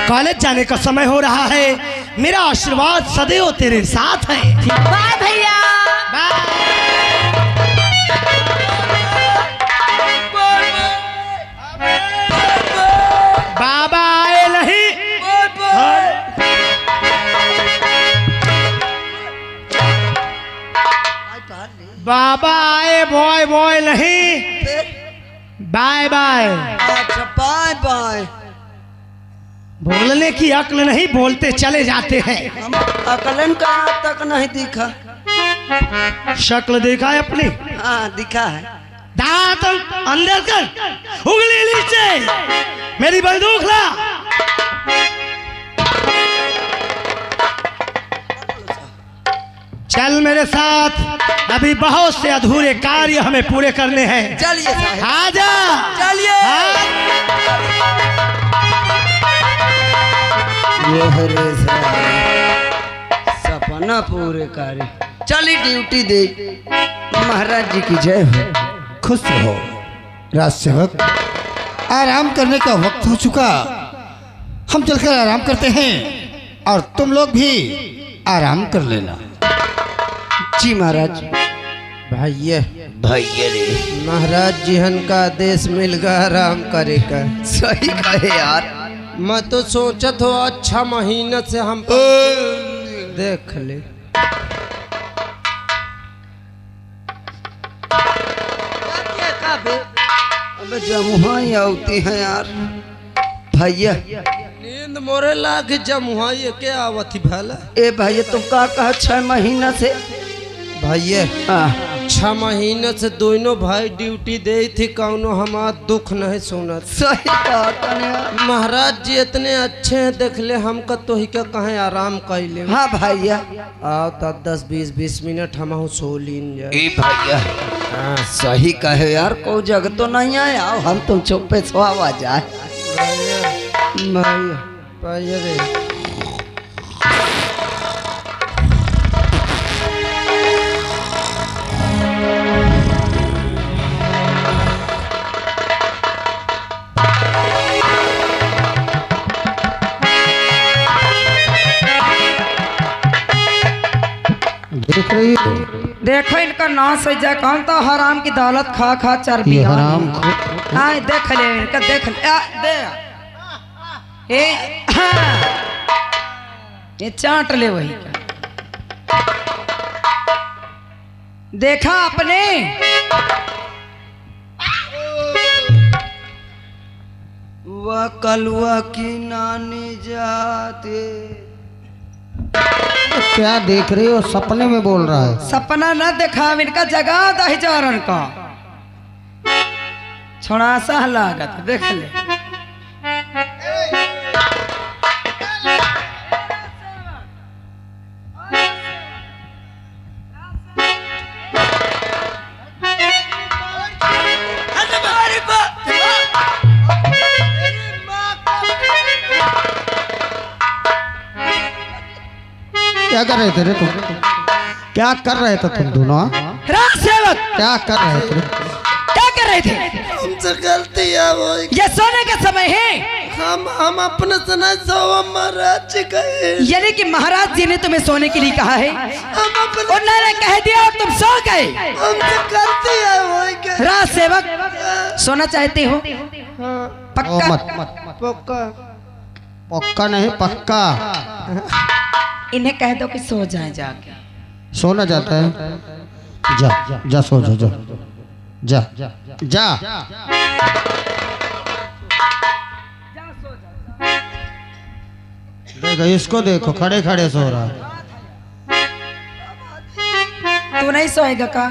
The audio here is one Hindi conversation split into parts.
कॉलेज जाने का समय हो रहा है। मेरा आशीर्वाद सदैव तेरे साथ है। बाय भैया। बाबा आए नहीं। बाबा आए बॉय बॉय नहीं, बाय बाय। अच्छा बाय बाय। बोलने की अक्ल नहीं, बोलते चले जाते हैं। हम अकलन का तक नहीं दिखा। शक्ल देखा है अपनी? हाँ दिखा है। दांत अंदर कर, उंगली नीचे, मेरी बंदूक ला। चल मेरे साथ, अभी बहुत से अधूरे कार्य हमें पूरे करने हैं। चलिए साहब। आजा चलिए। ये हरे सपना पूरे कार्य। चली ड्यूटी दे। महाराज जी की जय हो। खुश रहो राजसेवक, आराम करने का वक्त हो चुका। हम चलकर आराम करते हैं और तुम लोग भी आराम कर लेना। जी महाराज। भैया भैया रे, महाराज जीहन का आदेश मिल गया आराम करे का। सही कहे यार। मैं तो सोचत हो अच्छा महीना से हम देख ले। अबे जमुहाई आती है यार। भैया नींद मोरे लाग जमुहाई के आवती भला। ए भैया तुम का कहा 6 महीना से? भैया हाँ 6 महीने से दोनों भाई ड्यूटी दे थी, कौनो हमारा दुख नहीं सुनत। सही कहा तने यार। महाराज जी इतने अच्छे हैं, देख ले हमका तो ही का कहीं आराम कर ले। हाँ भैया। आओ तब 10-20 मिनट हम सो लीन जाए। ए भैया सही कहे यार, कोई जगह तो नहीं आया। हम तुम चुप पे सोवा जाए। भैया भैया रे देख रही हो? देखो इनका नाम सजा कौन तो हराम की दौलत खा खा चर्बी। ये हराम हाँ देख ले इनका, देख ले दे ए हाँ ये चाट ले वही का। देखा आपने? वह कलुआ की नानी जाते। क्या देख रही हो? सपने में बोल रहा है। सपना न देखा इनका, जगह दही चारण का छोड़ा सा लागत। देख ले क्या कर रहे थे रे तुम? क्या कर रहे थे तुम दोनों? राजसेवक क्या कर रहे थे? क्या कर रहे थे? हमसे गलती है वो। ये सोने का समय है। हम अपने से नहीं सोवा, महाराज जी कहे। यानी कि महाराज जी ने तुम्हें सोने के लिए कहा है, हम अपने उन्होंने कह दिया और तुम सो गए। हमसे गलती है वो। राजसेवक सोना चाहते हो? पक्का? मत पक्का पक्का नहीं, पक्का। इन्हें कह दो कि सो जाए जाके। सोना जाता है? जा जा सो जा, जा जा जा। देखो इसको, देखो खड़े खड़े सो रहा है। तू नहीं सोएगा का?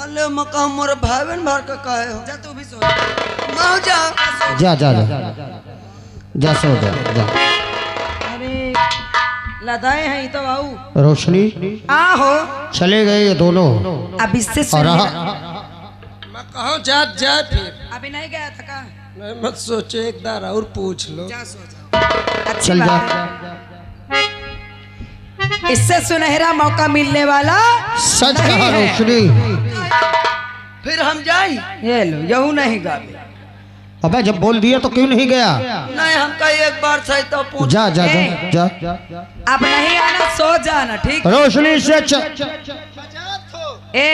अले मका मोर भाई बहन भर का कहे हो। जा तू भी सो। ना जा। जा जा जा जा सो जा जा। अरे लदाए हैं ये तो बाबू। रोशनी आहो चले गए ये दोनों। अब इससे और सुनिए। मैं कहा जा जा फिर। अभी नहीं गया था का? नहीं मत सोचो, एक बार और पूछ लो। जा सो जा। अच्छी चल जा। बात है। इससे सुनहरा मौका मिलने वाला सच नहीं कहा है। रोशनी। फिर हम जाई। ये लो यहू नहीं गावे। अबे जब बोल दिया तो क्यों नहीं गया? नहीं हमका एक बार सही तो पूछ। जा जा जा, ए। जा। अब नहीं आना, सो जाना, ठीक? रोशनी से ए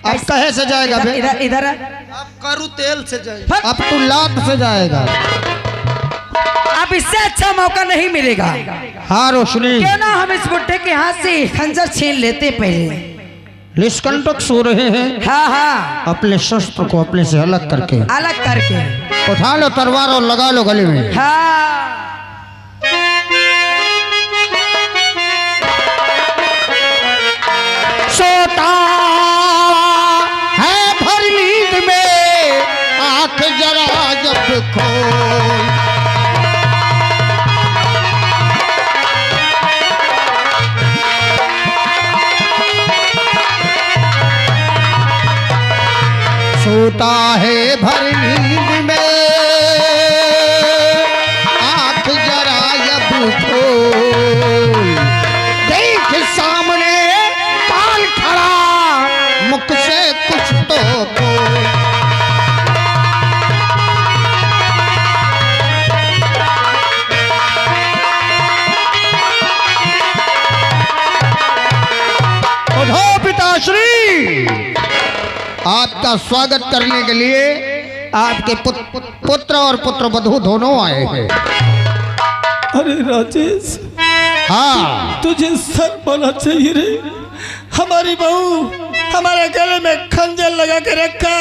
अब कहे से जाएगा बे? इधर इधर आ। अब करू तेल से जाए। फक। अब तू लात से जाएगा। अब इससे अच्छा मौका नहीं मिलेगा। हाँ रोशनी, क्यों ना हम इस बुढ़े के हाथ से खंजर छीन लेते पहले। निष्कंटक सो रहे हैं, हाँ हाँ, अपने शस्त्र को अपने से अलग करके अलग करके। उठा लो तलवार और लगा लो गले में। हाँ सोता है भर नींद में आंख जरा जब खोल, सोता है भर नींद में आंख जरा जब खोल, देख सामने काल खड़ा मुख से कुछ तो बोल। उठो पिताश्री, आपका स्वागत करने के लिए आपके पुत्र और पुत्र वधू दोनों आए हैं। अरे राजेश, हाँ तुझे सर बोलना चाहिए रे। हमारी बहू हमारे गले में खंजर लगा के रखा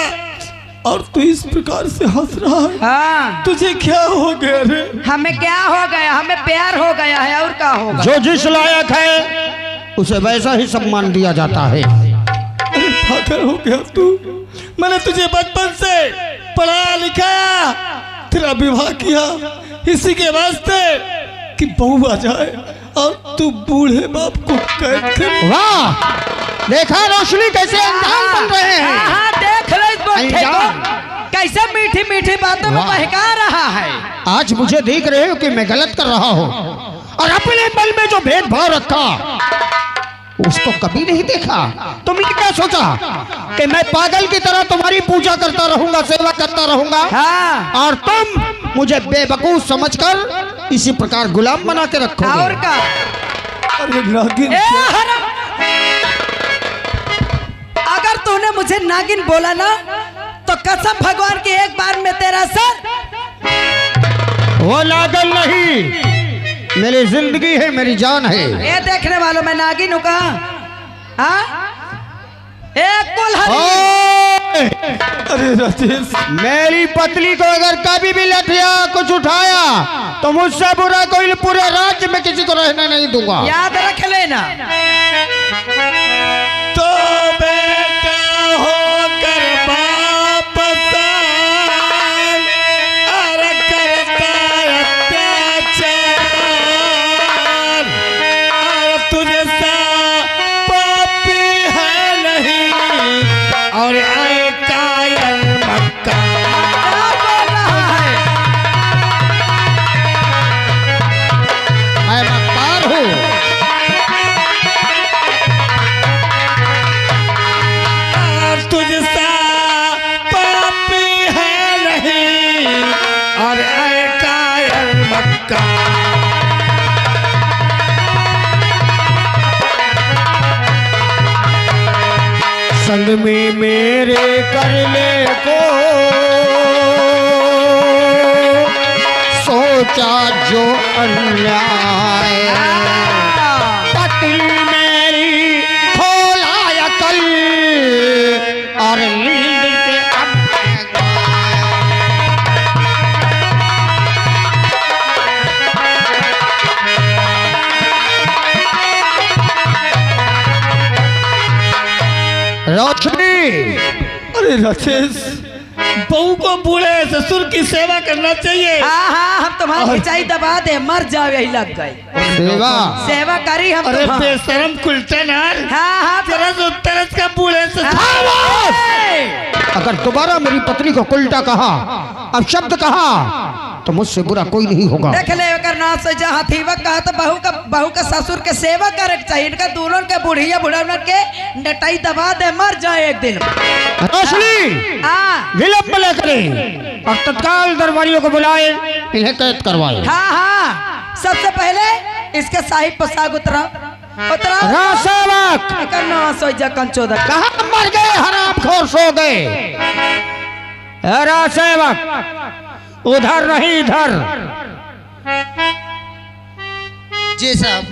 और तू इस प्रकार से हंस रहा है। हाँ, तुझे क्या हो गया रे? हमें क्या हो गया? हमें प्यार हो गया है, और क्या होगा? जो जिस लायक है उसे वैसा ही सम्मान दिया जाता है। अरे पागल हो गया तू। मैंने तुझे बचपन से पढ़ाया लिखाया, तेरा विवाह किया इसी के वास्ते कि बहू आ जाए और तू बूढ़े बाप को कैद कर। वाह, देखा रोशनी कैसे अंजाम बन रहे हैं। हाँ हाँ, देख लो इस बुढ़े को, अंजाम। कैसे मीठी मीठी बातों में वाह। बहका रहा है। आज मुझे देख रहे हो कि मैं गलत कर रहा हूँ, और अपने बल में जो भेदभाव रखा उसको कभी नहीं देखा। तुमने क्या सोचा कि मैं पागल की तरह तुम्हारी पूजा करता रहूंगा, सेवा करता रहूंगा, हाँ, और तुम मुझे बेवकूफ समझकर इसी प्रकार गुलाम बना के रखोगे। और क्या? अरे नागिन, ए, हरा! अगर तूने मुझे नागिन बोला ना तो कसम भगवान की, एक बार में तेरा सर। वो नागन नहीं, मेरी जिंदगी है, मेरी जान है। ये देखने वालों में नागिन हूँ कहाँ? हाँ? एक कुल्हाड़ी। ओए! अरे राजेश, मेरी पत्नी को अगर कभी भी लठिया कुछ उठाया तो मुझसे बुरा कोई पूरे राज्य में किसी को रहने नहीं दूंगा। याद रख लेना। तो बेटा होकर बाप सान, अरे करता अत्याचार, अरे तुझे सा पापी है नहीं, और आए कायल मक्का। क्या बोल रहा है? मैं मक्कार हूँ। और तुझसा पापी है नहीं, और आए कायल मक्का। संग में मेरे करने को सोचा जो अन्याय, पत्नी मेरी खोलाया कल और नींद से अब रोशनी। अरे राजेश, बहू को बूढ़े ससुर की सेवा करना चाहिए। हाँ हाँ, हम तुम्हारी खिंचाई दबा दे, मर जाओ, यही लग गई। सेवा सेवा करी हम अरे तुम्हारी। बेशरम कुलचनार, हाँ हाँ, तरस का बूढ़े ससुर। अगर दोबारा मेरी पत्नी को उल्टा कहा, अब शब्द कहा, तो मुझसे बुरा कोई नहीं होगा। देख ले, अगर ना से जहाँ थी वह कहा तो बहू का ससुर के सेवा करे चाहिए। इनका दोनों के बुढ़िया बुढ़ा के नटाई दबा दे, मर जाए एक दिन। रोशनी हाँ विलंब न करें और तत्काल दरबारियों को बुलाए, इन्हें कैद करवाए। हाँ हाँ, सबसे पहले इसका शाही पोशाक उतरा रासेवक करना सोचा कंचोदर। कहाँ मर गए, हरामखोर सो गए। रासेवक उधर नहीं इधर। जी साहब।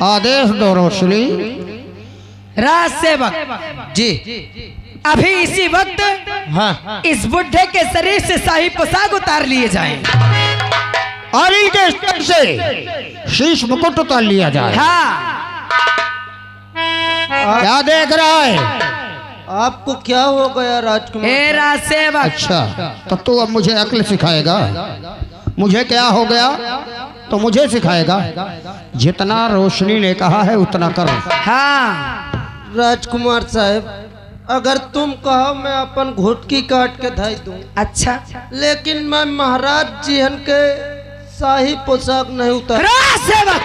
आदेश दो रोशनी। राज सेवक जी। अभी इसी वक्त हाँ इस बुढ़े के शरीर से शाही पोशाक उतार लिए जाएं। और इनके स्तर से शीश मुकुट उतार लिया जाए। हाँ क्या देख रहा है? आपको क्या हो गया राजकुमार? हे राज सेवक, अच्छा, तब तो अब मुझे अक्ल सिखाएगा। मुझे क्या हो गया तो मुझे सिखाएगा। जितना रोशनी ने कहा है उतना कर। हाँ राजकुमार साहब, अगर तुम कहो मैं अपन घुटकी काट के धाई दूं, अच्छा। लेकिन मैं महाराज जीहन के शाही पोशाक नहीं उतार। राज सेवक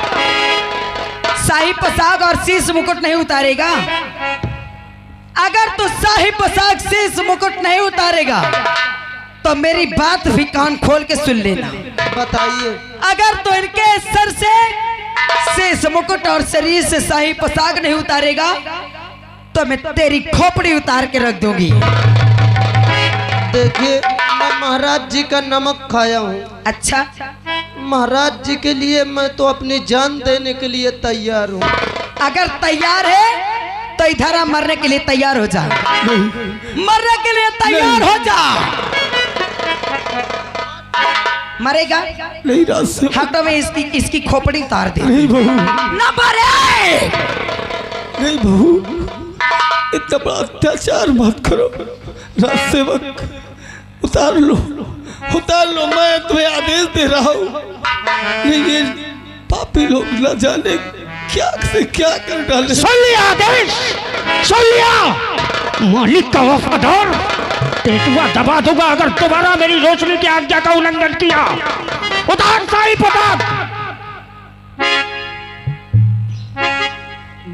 शाही पोशाक और शीश मुकुट नहीं उतारेगा। अगर तू शाही पोशाक शीश मुकुट नहीं उतारेगा तो मेरी बात भी कान खोल के सुन लेना। बताइए। अगर तो इनके सर से शीश मुकुट और शरीर से शाही पोशाक नहीं उतारेगा तो मैं तेरी खोपड़ी उतार के रख दूंगी। देखिए, मैं महाराज जी का नमक खाया हूँ। अच्छा, महाराज जी के लिए मैं तो अपनी जान देने के लिए तैयार हूँ। अगर तैयार है तो इधर आ, मरने के लिए तैयार हो जा। मरने के लिए तैयार हो जा। मरेगा नहीं राज सेवक, हाँ तो मैं इसकी खोपड़ी उतार दे। नहीं बहू, ना मरे। नहीं बहू, इतना बड़ा अत्याचार मत करो। राज सेवक उतार लो, उतार लो, मैं तुम्हें आदेश दे रहा हूँ। नहीं ये पापी लोग न जाने क्या से क्या कर डाले। सुन लिया आदेश, सुन लिया। मालिक का वफादार तेतुआ दबा दूंगा अगर दोबारा मेरी रोशनी की आज्ञा का उल्लंघन किया। उतार शाही पोशाक।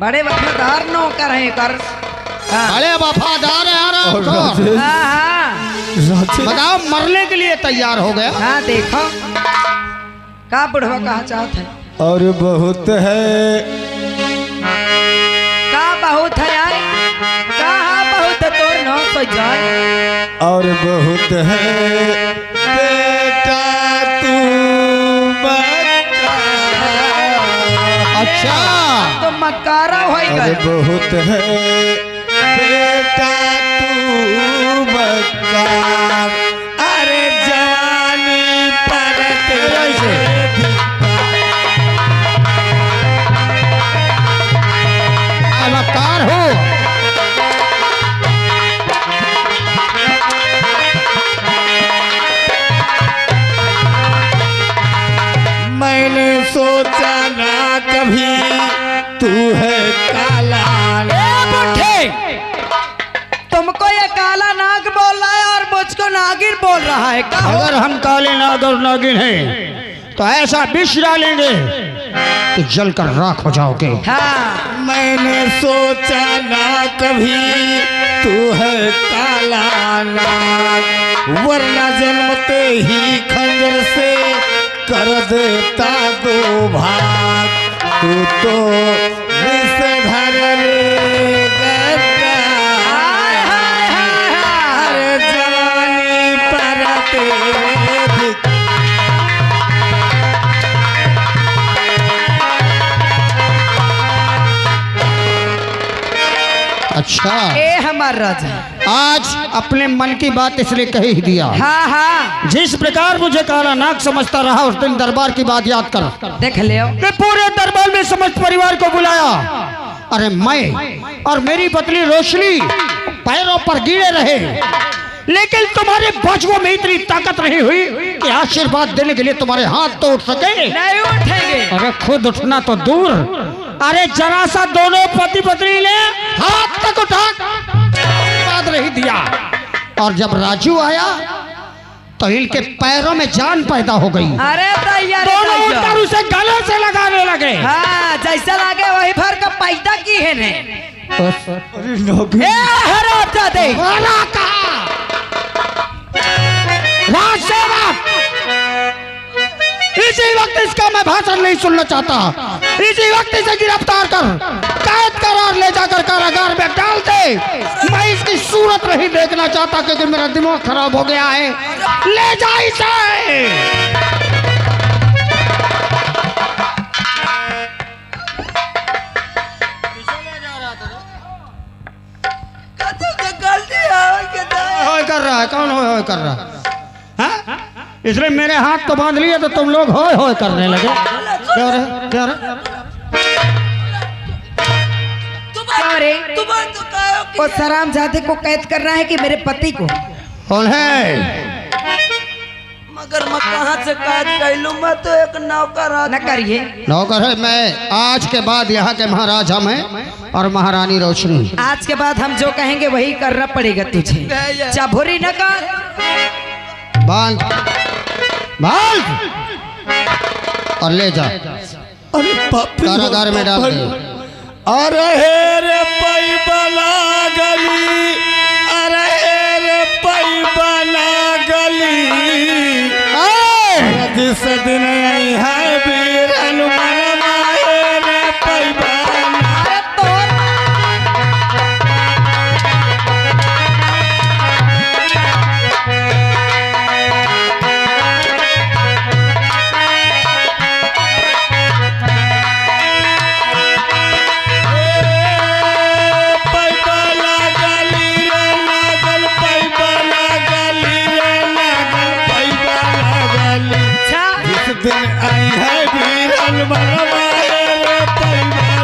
बड़े वफादार नौकर हैं कर। हाँ बड़े वफादार है और यार। राजेश, हाँ राजेश, बताओ, मरने के लिए तैयार हो गया। हाँ, देखो का बुढ़वा कहा चाहत है। और बहुत है, का बहुत है यार, कहा बहुत है तोर न सो जाए। और बहुत है बेटा तू मक्कार। अच्छा, तो मकारा हो और गए। बहुत है बेटा तू मक्कार। अरे जवानी पर अलकार हो। मैंने सोचा ना कभी तू है काला तुमको ये काला नाग बोल रहा है और मुझको नागिन बोल रहा है। का अगर हम काले नाग और नागिन हैं तो ऐसा विष डालेंगे कि जलकर राख हो जाओगे। हाँ मैंने सोचा ना कभी तू है काला नाग, वरना जन्मते ही खंजर से कर देता दो भाग। तू तो विषधर रे गद्दार, अरे जवानी पर तेरे धिक्कार। अच्छा, ए हमार राजा। आज अपने मन की बात इसलिए कह ही दिया। हाँ हाँ जिस प्रकार मुझे काला नाग समझता रहा उस दिन दरबार की बात याद कर देख लियो। कि पूरे दरबार में समस्त परिवार को बुलाया। अरे मैं और मेरी पत्नी रोशनी पैरों पर गिरे रहे, लेकिन तुम्हारे बचुओं में इतनी ताकत नहीं हुई कि आशीर्वाद देने के लिए तुम्हारे हाथ तो उठ सके। नहीं उठेंगे। अरे खुद उठना तो दूर, अरे जरा सा दोनों पति पत्नी ने हाथ तक उठा आशीर्वाद नहीं दिया। और जब राजू आया तो इनके पैरों में जान पैदा हो गई। अरे तैयार दोनों उठकर उसे गले से लगाने लगे। हाँ जैसा लागे वही भर का पैदा की है ने। अरे नागिन, ए हरामजादे, वाला वक्त इसका मैं भाषण नहीं सुनना चाहता। इसी वक्त इसे गिरफ्तार कर कैद करार ले जाकर कारागार में डाल दे। मैं इसकी सूरत नहीं देखना चाहता क्योंकि मेरा दिमाग खराब हो गया है। ले जा इसे। होय कर रहा है, कौन होय होय कर रहा है? हाँ? इसलिए मेरे हाथ तो बांध लिए तो तुम लोग होय होय करने लगे। क्या रे क्या रे? अरे वो सरामजादे को कैद करना है कि मेरे पति को? कौन है? मगर मैं कहाँ से कैद कैलू? मैं तो एक नौकर न करिए। नौकर है मैं। आज के बाद यहाँ के महाराजा मैं और महारानी रोशनी। आज के बाद हम जो कहेंगे वही करना पड़ेगा तुझे। चाभुरी न कर। बांध बांध और ले जा अरे बाप रे कारागार में डाल दे। अरे हे रे पैबला गली, अरे हे रे पैबला गली, जिस दिन आई है वीर हनुमान माए रे पैबला। दिन आई है वीर हनुमान माए रे पैबला।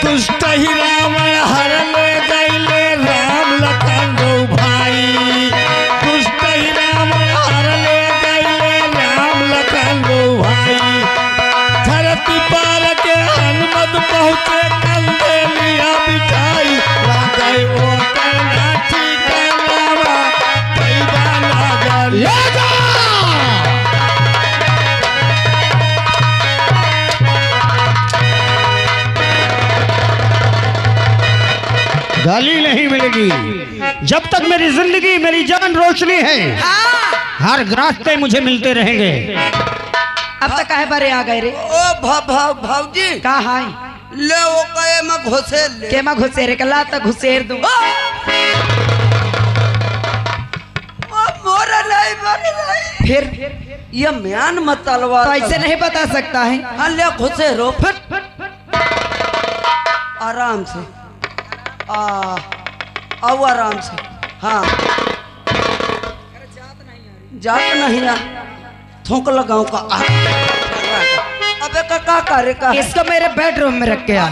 दुष्ट ही रावण हर ले गईले राम लखन दो भाई। दुष्ट ही रावण हर ले गईले राम लखन दो भाई। धरती पार के हनुमत पहुँचे कंधे लिया बिठाई। राजाई ओ कहना ठीक नावा पैबला गली। ले जा। गाली नहीं मिलेगी जब तक मेरी जिंदगी मेरी जान रोशनी है। हर रास्ते मुझे मिलते रहेंगे। अब तक काहे बारे आ गए रे? ओ भाऊजी का है? ले वो कहे मैं घुसे ले। के मैं घुसेरे कला तक घुसेर दूं। मोरा नहीं फिर ये म्यान मत तलवार तो ऐसे नहीं बता सकता है। हाँ ले घुसे रो आराम से। आओ आराम से। हाँ जात नहीं यार थूक लगाऊं का। अबे का करे का? इसको मेरे बेडरूम में रख के आ।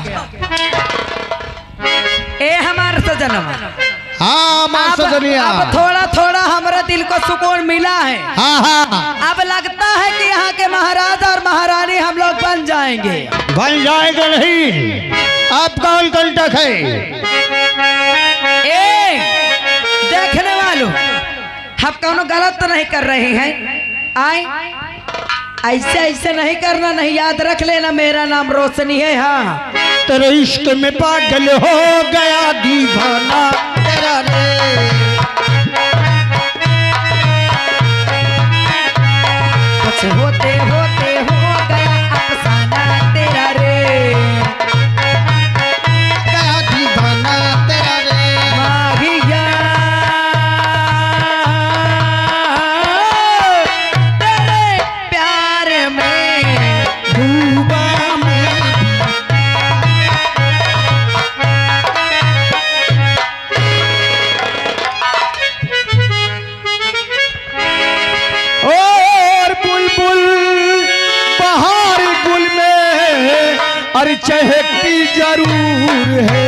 ए हमारा सजनवा। हाँ माँ सजनिया। अब थोड़ा थोड़ा हमारा दिल को सुकून मिला है। हाँ हाँ अब लगता है कि यहाँ के महाराजा और महारानी हम लोग बन जाएंगे। बन जाएगा नहीं। आप कौन कंटक है? ए देखने वालों हम कौनो गलत तो नहीं कर रहे हैं। आए ऐसे ऐसे नहीं करना, नहीं याद रख लेना मेरा नाम रोशनी है। हाँ तेरे इश्क में पागल हो गया दीवाना तेरा रे। कुछ होते होते हो गया अफसाना तेरा रे। गया दीवाना तेरा रे। माहिया तेरे प्यार में डूबा मैं। और बुलबुल बहार गुल में अरे चहकती जरूर है।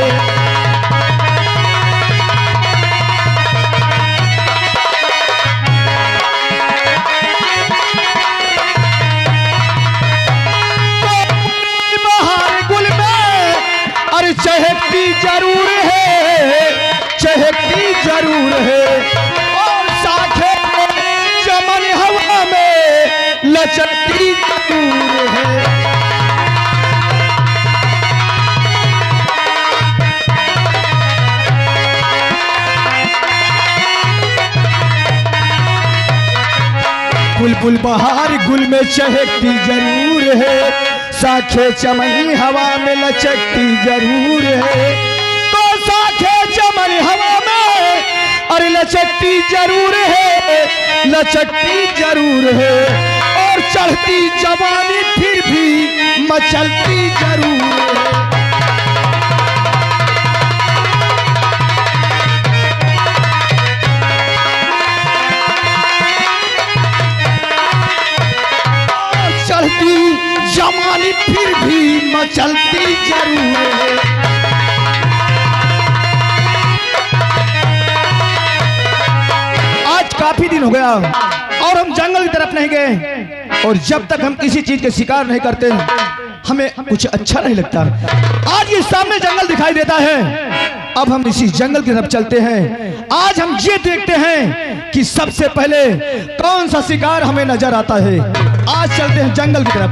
बहार गुल में अरे चहकती जरूर है, चहकती जरूर है। और साखे चमन हवा में लचकती जरूर है। बुलबुल बहार गुल में चहकती जरूर है, साखे चमन हवा में लचकती जरूर है। तो साखे चमन हवा में अरे लचकती जरूर है, लचकती जरूर है। और चढ़ती जवानी फिर भी मचलती जरूर है। चढ़ती जवानी फिर भी मचलती जरूर है। आज काफी दिन हो गया और हम जंगल की तरफ नहीं गए, और जब तक हम किसी चीज के शिकार नहीं करते हमें कुछ अच्छा नहीं लगता। आज ये सामने जंगल दिखाई देता है, अब हम इसी जंगल की तरफ चलते हैं। आज हम ये देखते हैं कि सबसे पहले कौन सा शिकार हमें नजर आता है। आज चलते हैं जंगल की तरफ।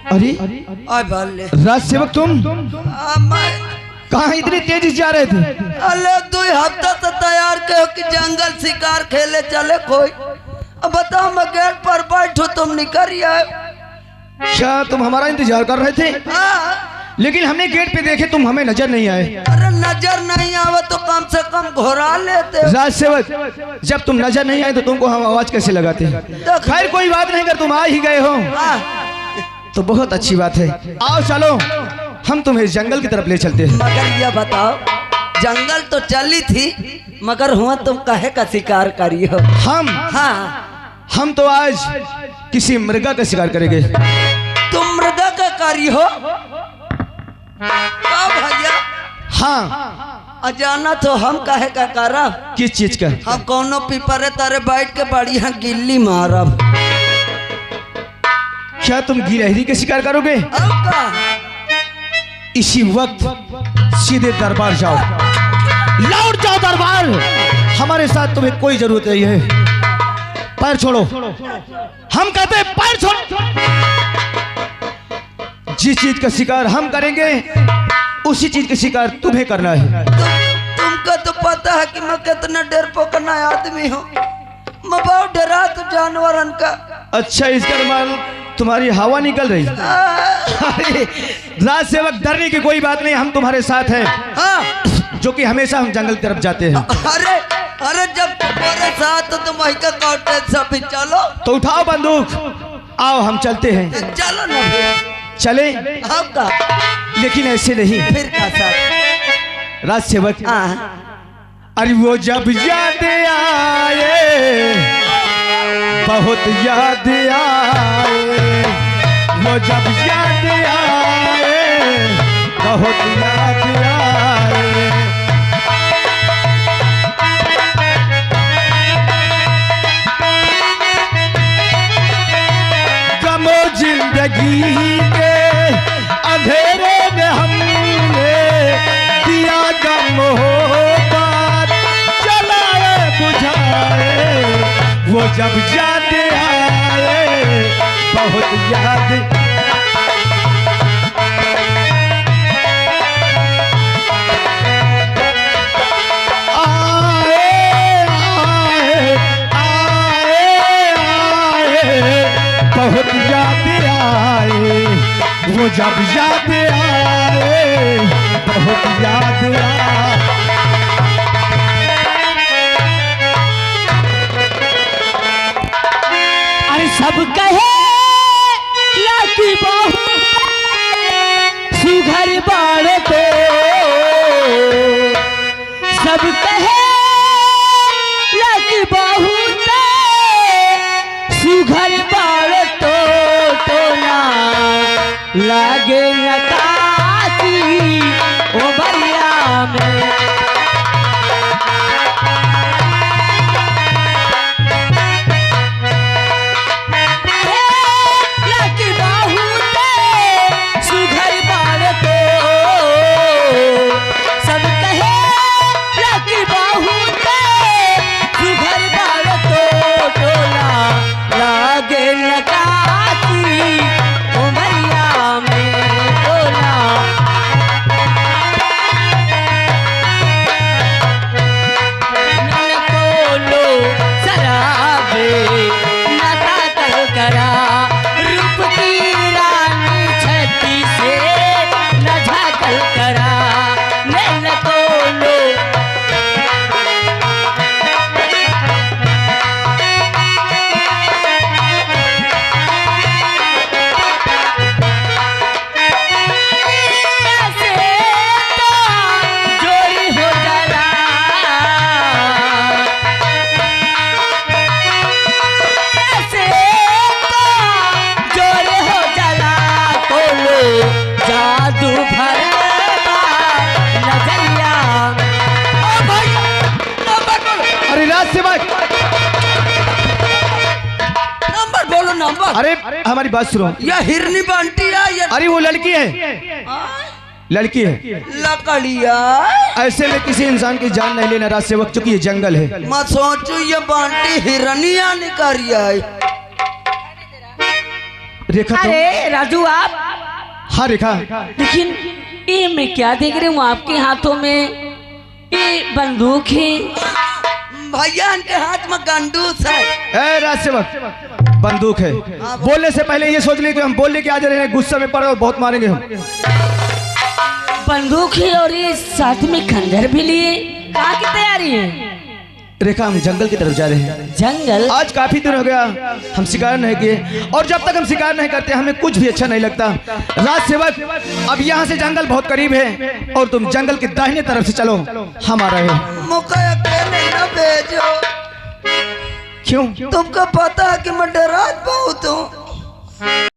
अरे आय बाले राज सेवक तुम कहाँ इतनी तेजी से जा रहे थे? अले 2 हफ्ता से तैयार कहो कि जंगल शिकार खेले चले कोई। अब बताओ मैं गेट पर बैठो तुम निकल आए। क्या तुम हमारा इंतजार कर रहे थे? लेकिन हमने गेट पे देखे तुम हमें नजर नहीं आए। अरे नजर नहीं आवे तो कम से कम घोरा लेते। राज सेवक जब तुम नजर नहीं आए तो तुमको हम आवाज कैसे लगाते? खैर कोई बात नहीं, अगर तुम आ ही गए हो तो बहुत अच्छी बात है। आओ चलो हम तुम्हें जंगल की तरफ ले चलते हैं। मगर ये बताओ, जंगल तो चली थी मगर हुआ तुम काहे का शिकार करी हो? हम तो आज किसी मृगा का शिकार करेंगे। तुम मृगा का करी हो? भैया हाँ अजाना तो हम काहे का करा? किस चीज का? हम कोनो पीपरे तारे बैठ के बढ़िया गिल्ली मारब। क्या तुम गिलहरी के शिकार करोगे? इसी वक्त सीधे दरबार जाओ, लौट जाओ दरबार। हमारे साथ तुम्हें कोई जरूरत नहीं है। पैर छोड़ो, हम कहते हैं पैर छोड़ो। जिस चीज का शिकार हम करेंगे उसी चीज का शिकार तुम्हें करना है। तुमको तो पता है कि मैं कितना डरपोकना आदमी हूँ। मैं बहुत डरा तो जानवरन का। अच्छा इसका मतलब तुम्हारी हवा निकल रही। अरे राज सेवक डरने की कोई बात नहीं, हम तुम्हारे साथ हैं। जो कि हमेशा हम जंगल की तरफ जाते हैं। अरे जब तुम्हारे साथ तो तुम का काउंटर सब चलो तो उठाओ बंदूक, आओ हम चलते हैं। चलो ना फिर। चले का? लेकिन ऐसे नहीं। फिर का साथ? राज सेवक अरे वो जब याद आए, बहुत याद आए, वो जब याद आए, बहुत याद आए। गमो जिंदगी के अंधेरे में हमने दिया गम हो बात जलाए बुझाए। वो जब याद आए, बहुत याद बहुत याद आए। वो जब याद आए, बहुत याद आए। अरे सब कहे लाकी बाहु सुघर बाड़ तो, सब कहे लाकी बाहु सुघर बाड़ तो ना लागे नकाशी ओ बलिया में। सब कहे ना बस। अरे हमारी बात सुनो। ये हिरनी बंटी है ये अरे वो लड़की है, लड़की है। लकड़िया ऐसे में किसी इंसान की जान नहीं लेना राज सेवक, चूंकि ये जंगल है। मैं सोचू ये बंटी हिरनिया निकारिया है। रेखा तुम? अरे राजू आप, हाँ रेखा। लेकिन ये मैं क्या देख रही हूँ आपके हाथों में, ये बंदूक है। भैया इनके हाथ में गंडूस है। ए राज सेवक, बंदूक है। बोलने से पहले ये सोच ले कि हम बोलने के आ जा रहे हैं, गुस्से में पड़े और बहुत मारेंगे हम। बंदूक है और ये साथ में खंजर भी लिए, कहाँ की तैयारी है? रेखा हम जंगल की तरफ जा रहे हैं। जंगल? आज काफी दिन हो गया हम शिकार नहीं किए, और जब तक हम शिकार नहीं करते हमें कुछ भी अच्छा नहीं लगता। राज सेवक, अब यहाँ से जंगल बहुत करीब है और तुम जंगल की दाहिने तरफ से चलो, हम आ रहे हैं। मुझे अकेले न भेजो। क्यों? तुमको पता है कि मैं डरात बहुत हूँ।